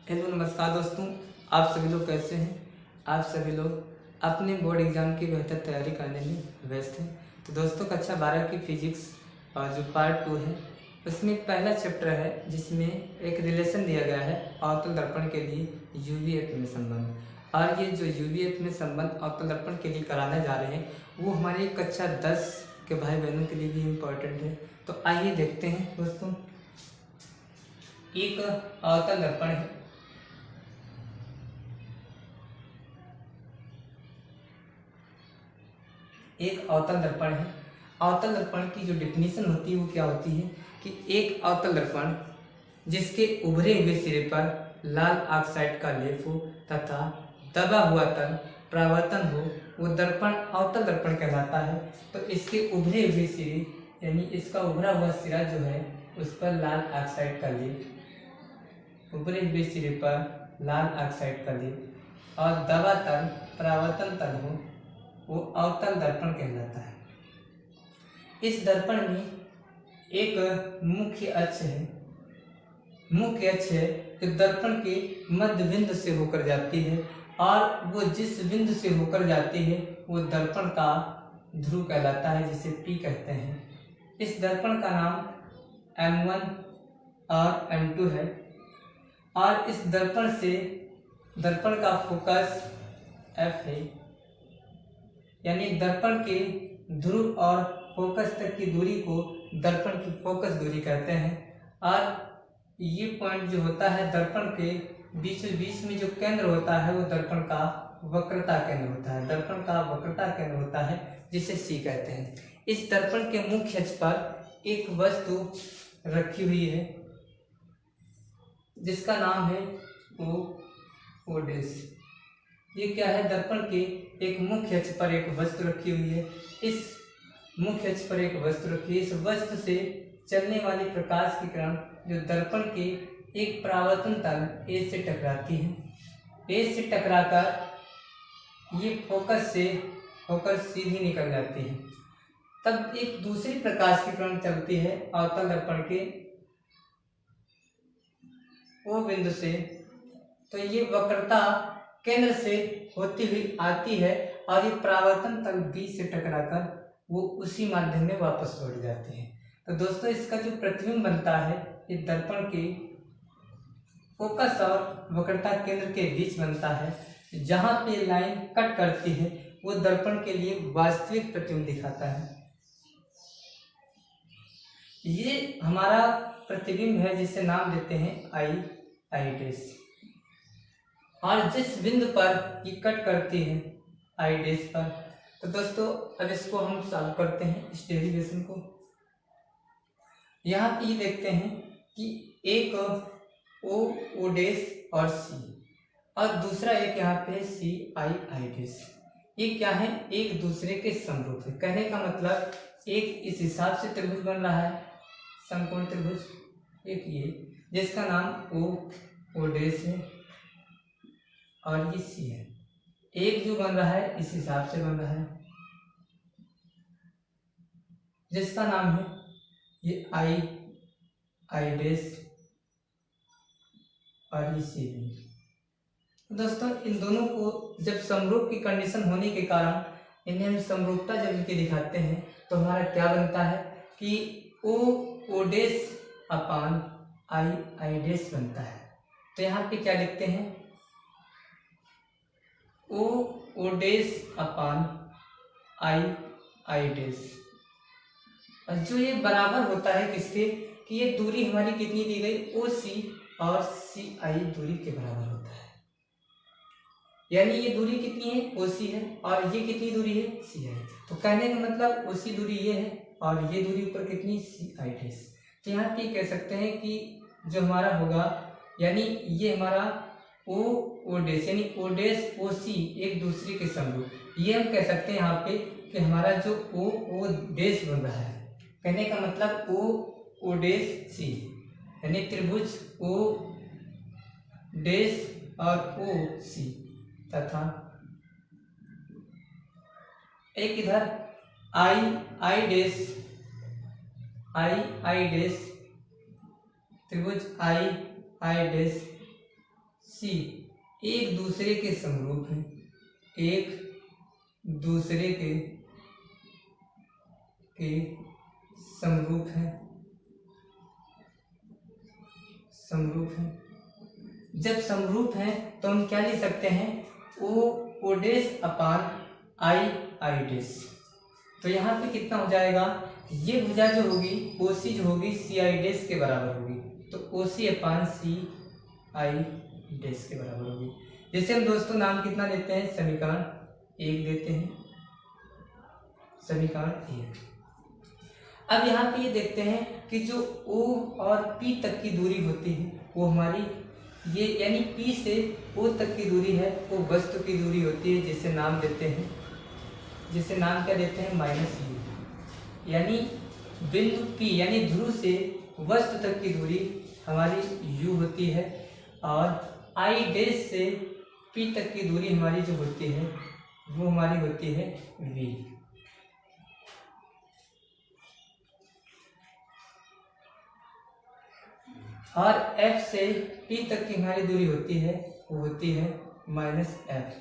Hello नमस्कार दोस्तों, आप सभी लोग कैसे हैं। आप सभी लोग अपने बोर्ड एग्ज़ाम की बेहतर तैयारी करने में व्यस्त हैं। तो दोस्तों, कक्षा 12 की फिजिक्स और जो पार्ट 2 है उसमें पहला चैप्टर है जिसमें एक रिलेशन दिया गया है अवतल दर्पण के लिए यूवीएफ में संबंध। और ये जो यूवीएफ में संबंध अवतल दर्पण के लिए कराने जा रहे हैं वो हमारे कक्षा 10 के भाई बहनों के लिए भी इम्पोर्टेंट है। तो आइए देखते हैं दोस्तों। एक अवतल दर्पण है, एक अवतल दर्पण है। अवतल दर्पण की जो डेफिनेशन होती है वो क्या होती है कि एक अवतल दर्पण जिसके उभरे हुए सिरे पर लाल ऑक्साइड का लेप हो तथा दबा हुआ तल परावर्तन हो, वो दर्पण अवतल दर्पण कहलाता है। तो इसके उभरे हुए सिरे यानी इसका उभरा हुआ सिरा जो है उस पर लाल ऑक्साइड का लेप, उभरे हुए सिरे पर लाल ऑक्साइड का लेप और दबा तल परावर्तन तल हो, वो अवतल दर्पण कहलाता है। इस दर्पण में एक मुख्य अक्ष है, मुख्य अक्ष है कि दर्पण के मध्य बिंदु से होकर जाती है और वो जिस बिंदु से होकर जाती है वो दर्पण का ध्रुव कहलाता है, जिसे P कहते हैं। इस दर्पण का नाम M1 और M2 है और इस दर्पण से दर्पण का फोकस F है, यानी दर्पण के ध्रुव और फोकस तक की दूरी को दर्पण की फोकस दूरी कहते हैं। और ये पॉइंट जो होता है दर्पण के बीच में जो केंद्र होता है वो दर्पण का वक्रता केंद्र होता है, दर्पण का वक्रता केंद्र होता है जिसे C कहते हैं। इस दर्पण के मुख्य अक्ष पर एक वस्तु रखी हुई है जिसका नाम है O डैश। ये क्या है, दर्पण के एक मुख्य अक्ष पर एक वस्तु रखी हुई है। इस मुख्य अक्ष पर एक वस्तु रखी है। इस वस्तु से चलने वाली प्रकाश की किरण जो दर्पण के एक परावर्तन तल A से टकराती है, A से टकराकर ये फोकस से होकर सीधी निकल जाती है। तब एक दूसरी प्रकाश की किरण चलती है अवतल दर्पण के O बिंदु से, तो ये वक्रता केंद्र से होती हुई आती है और ये परावर्तन तल B से टकराकर वो उसी माध्यम में वापस लौट जाती है। तो दोस्तों, इसका जो प्रतिबिंब बनता है ये दर्पण के फोकस और वक्रता केंद्र के बीच बनता है। जहां पे लाइन कट करती है वो दर्पण के लिए वास्तविक प्रतिबिंब दिखाता है। ये हमारा प्रतिबिंब है जिसे नाम देते हैं आई डैश। और जिस बिंदु पर ये कट करती है आई डैश पर, तो दोस्तों अब इसको हम सॉल्व करते हैं इस डेरिवेशन को। यहाँ पे ये देखते हैं कि एक O डैश और C और दूसरा एक यहाँ पे आई डैश, ये क्या है, एक दूसरे के समरूप है। कहने का मतलब एक इस हिसाब से त्रिभुज बन रहा है, समकोण त्रिभुज, एक ये जिसका नाम O डैश है और ये C है। एक जो बन रहा है इस हिसाब से बन रहा है जिसका नाम है ये आई डैश और ये C भी। तो दोस्तों, इन दोनों को जब समरूप की कंडीशन होने के कारण इन्हें हम समरूपता जब इनके दिखाते हैं तो हमारा क्या बनता है कि O dash upon I dash बनता है। तो यहाँ पे क्या लिखते हैं, O dash upon I dash, और जो ये बराबर होता है किसके कि ये दूरी हमारी कितनी दी गई OC और CI दूरी के बराबर होता है। यानी ये दूरी कितनी है OC है और ये कितनी दूरी है CI। तो कहने का मतलब OC दूरी ये है और ये दूरी ऊपर कितनी CI डैश। तो यहाँ पे कह सकते हैं कि जो हमारा होगा यानी ये हमारा O डैश यानी O डैश OC एक दूसरे के समरूप, ये हम कह सकते हैं यहाँ पे कि हमारा जो O डैश बन रहा है, कहने का मतलब O डैश C यानी त्रिभुज O डैश और OC तथा एक इधर आई डैश त्रिभुज आई डैश सी एक दूसरे के समरूप हैं, एक दूसरे के समरूप हैं, जब समरूप हैं तो हम क्या लिख सकते हैं, O dash upon I dash. तो यहाँ पे कितना हो जाएगा, ये भुजा जो होगी ओ सी जो होगी सी आई डैश के बराबर होगी, तो ओ C upon C I dash के बराबर होगी। जैसे हम दोस्तों नाम कितना देते हैं, समीकरण 1 देते हैं, समीकरण 1। अब यहाँ पे ये देखते हैं कि जो O और P तक की दूरी होती है वो हमारी ये यानी P से O तक की दूरी है वो वस्तु की दूरी होती है, जिसे नाम देते हैं, जिसे नाम क्या देते हैं, -u। यानी बिंदु P यानी ध्रुव से वस्तु तक की दूरी हमारी u होती है, और I डैश से P तक की दूरी हमारी जो होती है वो हमारी होती है v। और F से P तक की हमारी दूरी होती है वो होती है -f।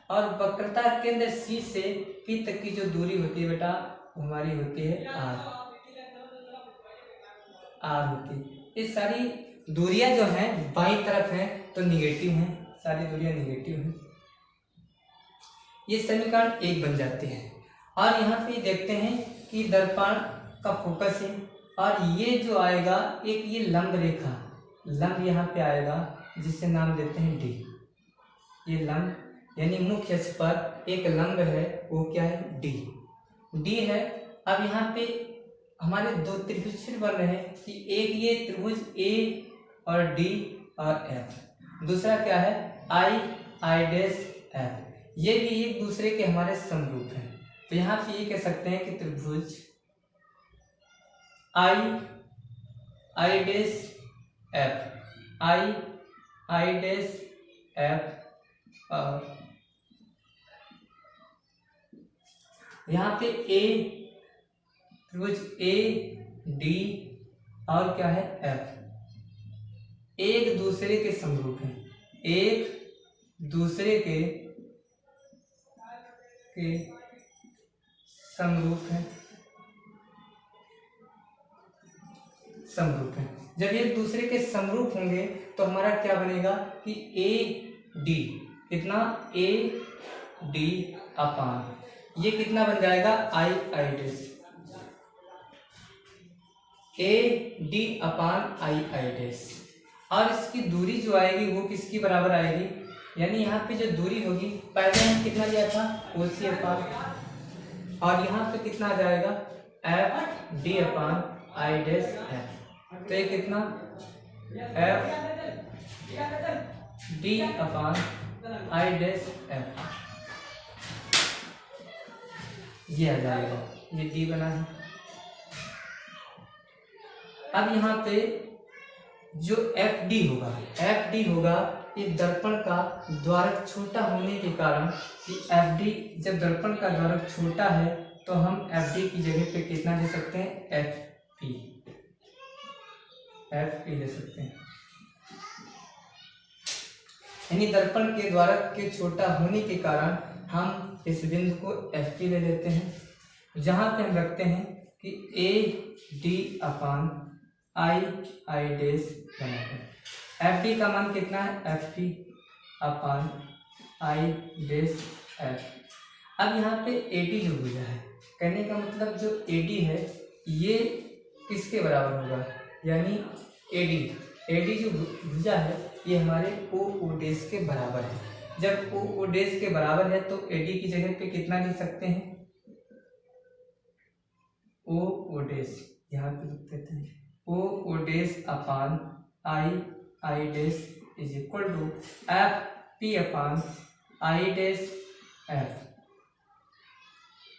और वक्रता केंद्र C से P तक की जो दूरी होती है बेटा वो हमारी होती है r होती है। ये सारी दूरियां जो हैं बाईं तरफ हैं तो निगेटिव हैं, सारी दूरियां निगेटिव हैं। ये समीकरण 1 बन जाते हैं। और यहाँ पे देखते हैं कि दर्पण का फोकस है, और ये जो आएगा एक ये लंब रेखा, लंब यहाँ पे आएगा जिसे नाम देते हैं डी। ये लंब यानी मुख्य अक्ष पर एक लंब है वो क्या है, डी है। अब यहाँ पे हमारे दो त्रिभुज बन रहे हैं कि एक ये त्रिभुज ए और डी और एफ, दूसरा क्या है आई डैश एफ, ये भी एक दूसरे के हमारे समरूप हैं। तो यहाँ पे ये कह सकते हैं कि त्रिभुज आई डैश एफ, आई डैश एफ, और यहाँ पे ए त्रिभुज ए डी और क्या है एफ, एक दूसरे के समरूप हैं, एक दूसरे के समरूप हैं, जब एक दूसरे के समरूप होंगे तो हमारा क्या बनेगा कि ए डी, कितना ए डी अपान ये कितना बन जाएगा I dash, A D upon I dash. और इसकी दूरी जो आएगी वो किसकी बराबर आएगी, यानी यहाँ पे जो दूरी होगी पहले हम कितना लिया था ओ सी अपान, और यहाँ पे कितना आ जाएगा F D upon I dash F. तो ये कितना F D upon I dash F ये आ जाएगा, ये डी बना है। अब यहाँ पे जो एफ डी होगा ये दर्पण का द्वारक छोटा होने के कारण, कि एफ डी जब दर्पण का द्वारक छोटा है तो हम एफ डी की जगह पे कितना दे सकते हैं, एफ पी ले सकते हैं। यानी दर्पण के द्वारक के छोटा होने के कारण हम इस बिंदु को एफ पी ले लेते हैं, जहां पे हम रखते हैं कि A D upon I dash बनाते हैं। एफ डी का मान कितना है, F P upon I dash F. अब यहाँ पे ए डी जो भुजा है, कहने का मतलब जो ए डी है ये किसके बराबर होगा, यानी ए डी जो भुजा है ये हमारे ओ डैश के बराबर है। जब ओ डैश के बराबर है तो ए डी की जगह पे कितना लिख सकते हैं, ओ डैश, यहाँ पे लिख देते हैं O dash upon I dash is equal to F P upon I dash F.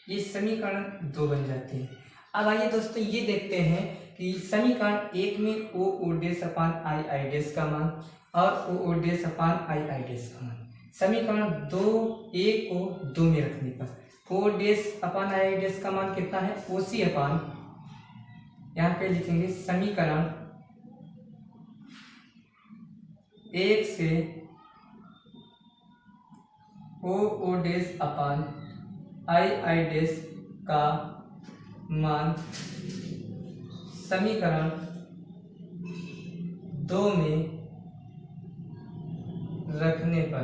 ये समीकरण 2 बन जाते हैं। अब आइए दोस्तों ये देखते हैं कि समीकरण 1 में ओ डैश अपान आई डैश का मान और ओ डैश अपान आई डैश का मान, समीकरण 1 को 2 में रखने पर ओ डैश अपान आई डैश का मान कितना है, ओ सी अपान, यहाँ पे लिखेंगे समीकरण 1 से ओ डैश अपान आई डैश का मान समीकरण 2 में रखने पर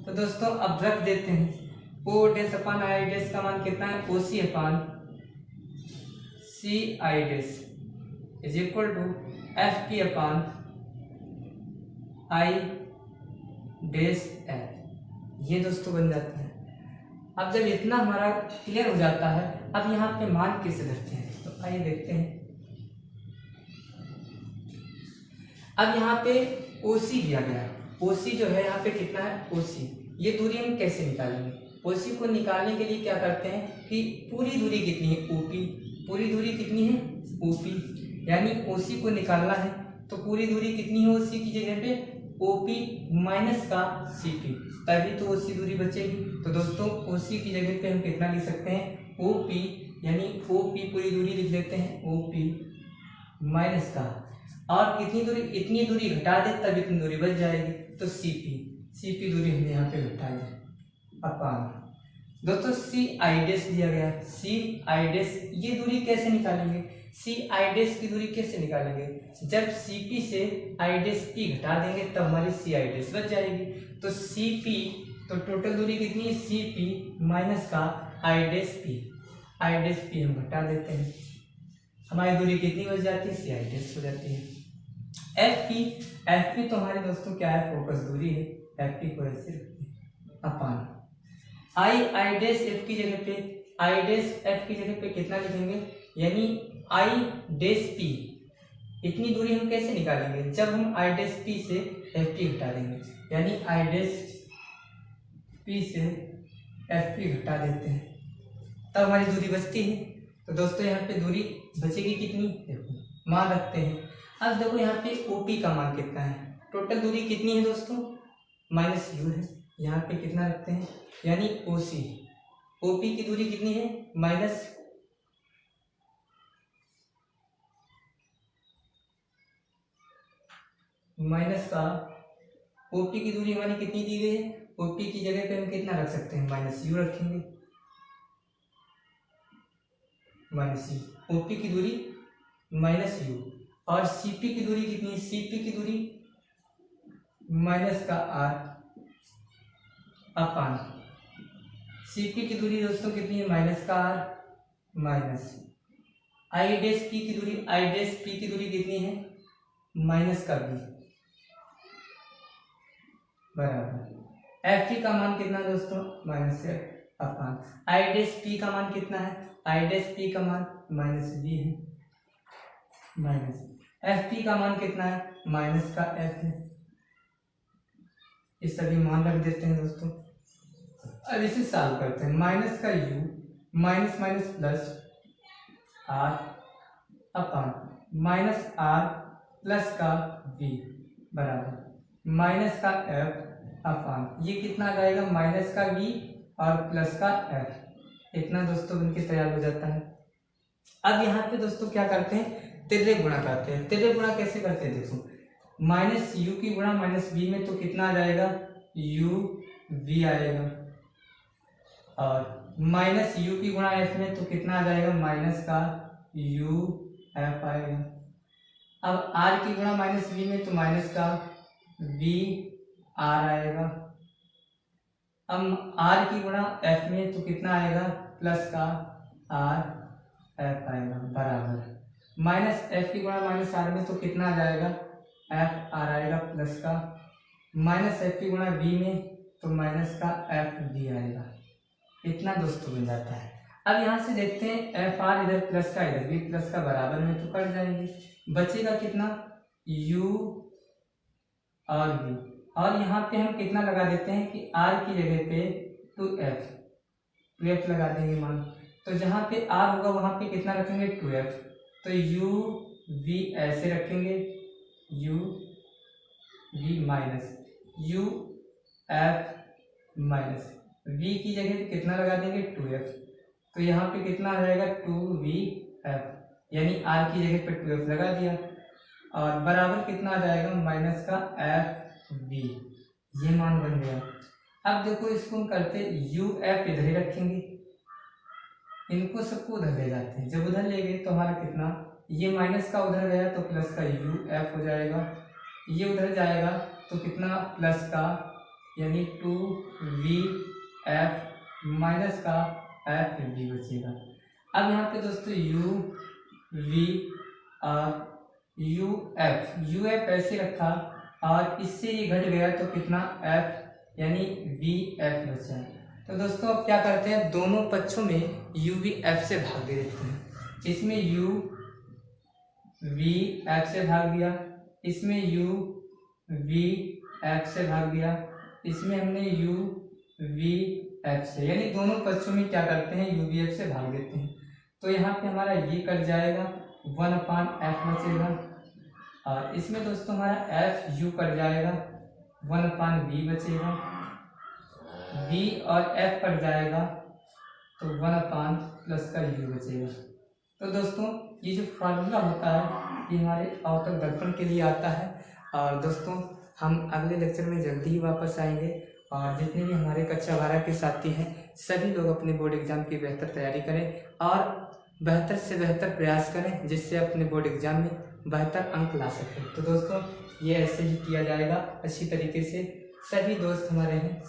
तो दोस्तों अब रख देते हैं। O dash upon I dash का मान कितना है, O C upon C I dash is equal to F P upon I dash F. ये दोस्तों बन जाता है। अब जब इतना हमारा क्लियर हो जाता है, अब यहाँ पे मान कैसे धरते हैं, तो आइए देखते हैं। अब यहाँ पे OC दिया गया है। OC जो है यहाँ पे कितना है, OC, ये दूरी हम कैसे निकालेंगे। OC को निकालने के लिए क्या करते हैं कि पूरी दूरी कितनी है, OP, पूरी दूरी कितनी है, OP, यानी OC को निकालना है तो पूरी दूरी कितनी है, OC की जगह पे OP माइनस का CP, तभी तो OC दूरी बचेगी। तो दोस्तों OC की जगह पे हम कितना लिख सकते हैं, OP, यानी OP पूरी दूरी लिख लेते हैं, OP माइनस का, और कितनी दूरी, इतनी दूरी घटा दे तब इतनी दूरी बच जाएगी, तो CP दूरी हमने यहाँ पे घटा दी अपान दोस्तों सी आई डैश दिया गया, सी आई डैश, ये दूरी कैसे निकालेंगे, सी आई डैश की दूरी कैसे निकालेंगे, जब CP से आई डैश P घटा देंगे तब हमारी सी आई डैश बच जाएगी। तो CP, तो टोटल दूरी कितनी है, CP माइनस का आई डैश P हम घटा देते हैं, हमारी दूरी कितनी बच जाती है, सी आई डैश हो जाती है। FP तो हमारे दोस्तों क्या है, फोकस दूरी है, FP को ऐसे रखते हैं अपान आई डैश एफ की जगह पे, आई डैश एफ की जगह पे कितना लिखेंगे, यानी आई डैश पी, इतनी दूरी हम कैसे निकालेंगे, जब हम आई डैश पी से एफ पी घटा देंगे, यानी आई डैश पी से एफ पी घटा देते हैं तब हमारी दूरी बचती है। तो दोस्तों यहाँ पे दूरी बचेगी कितनी, देखो मान रखते हैं। अब देखो यहाँ पे OP का मान कितना है, टोटल दूरी कितनी है दोस्तों, माइनस U है, यहाँ पे कितना रखते हैं, यानी OP की दूरी कितनी है, माइनस का OP की दूरी हमारी कितनी दी गई है, OP की जगह पे हम कितना रख सकते हैं, -U रखेंगे, OP की दूरी -U, और CP की दूरी कितनी है, CP की दूरी माइनस का R अपान, CP की दूरी दोस्तों कितनी है, माइनस का R minus I dash P की दूरी, आई डैश P की दूरी कितनी है, माइनस का B बराबर FP का मान कितना दोस्तों, माइनस से अपान आई डैश P का मान कितना है, आई डैश P का मान -B है, माइनस FP का मान कितना है, माइनस का F है। इस सभी मान रख देते हैं दोस्तों। अब इसे सॉल्व करते हैं, माइनस का U minus minus plus R upon minus R plus का V बराबर माइनस का F अपान, ये कितना आ जाएगा, माइनस का V और प्लस का F, इतना दोस्तों बनके तैयार हो जाता है। अब यहाँ पे दोस्तों क्या करते हैं, तिर्रे गुणा करते हैं। तिर्रे गुणा कैसे करते हैं, देखो -U की गुणा -V में तो कितना आ जाएगा, UV आएगा, और -U की गुणा F में तो कितना आ जाएगा, माइनस का UF आएगा। अब R की गुणा -V में तो माइनस का VR आएगा। अब R की गुणा F में तो कितना आएगा, प्लस का RF आएगा बराबर -F की गुणा -R में तो कितना आ जाएगा, FR आएगा प्लस का, -F की गुणा V में तो माइनस का FV आएगा, इतना दोस्तों बन जाता है। अब यहाँ से देखते हैं FR इधर प्लस का इधर भी प्लस का बराबर में तो कट जाएंगे, बचेगा कितना, U और V, और यहाँ पे हम कितना लगा देते हैं कि R की जगह पे 2F लगा देंगे मान, तो जहाँ पे R होगा वहाँ पे कितना रखेंगे, 2F, तो UV ऐसे रखेंगे, UV minus UF minus V की जगह पे कितना लगा देंगे, 2F, तो यहाँ पे कितना आ जाएगा, 2VF, यानी R की जगह पे 2F लगा दिया, और बराबर कितना आ जाएगा, माइनस का FV, ये मान बन गया। अब देखो इसको हम करते यू एफ इधर ही रखेंगे, इनको सबको उधर ले जाते हैं। जब उधर ले गए तो हमारा कितना, ये माइनस का उधर गया तो प्लस का यू एफ हो जाएगा, ये उधर जाएगा तो कितना प्लस का यानी 2v(f) माइनस का f(v) बचेगा। अब यहाँ पे दोस्तों यू वी और यू एफ ऐसे रखा और इससे ये घट गया तो कितना f यानी वी एफ बचा। तो दोस्तों अब क्या करते हैं, दोनों पक्षों में यू वी एफ से भाग दे देते हैं। इसमें यू वी एफ से भाग दिया, इसमें यू वी एफ से भाग दिया, इसमें हमने यू वी एफ से, यानी दोनों पक्षों में क्या करते हैं यू वी एफ से भाग देते हैं। तो यहाँ पे हमारा ये कट जाएगा, 1/f बचेगा और इसमें दोस्तों हमारा एफ यू कट जाएगा, 1/v बचेगा, v और f कट जाएगा तो 1/ प्लस का u बचेगा। तो दोस्तों ये जो फार्मूला होता है ये हमारे अवतल दर्पण के लिए आता है। और दोस्तों हम अगले लेक्चर में जल्दी ही वापस आएंगे और जितने भी हमारे कक्षा 12 के साथी हैं सभी लोग अपने बोर्ड एग्जाम की बेहतर तैयारी करें और बेहतर से बेहतर प्रयास करें जिससे अपने बोर्ड एग्जाम में बेहतर अंक ला सकें। तो दोस्तों ये ऐसे ही किया जाएगा, अच्छी तरीके से सभी दोस्त हमारे हैं।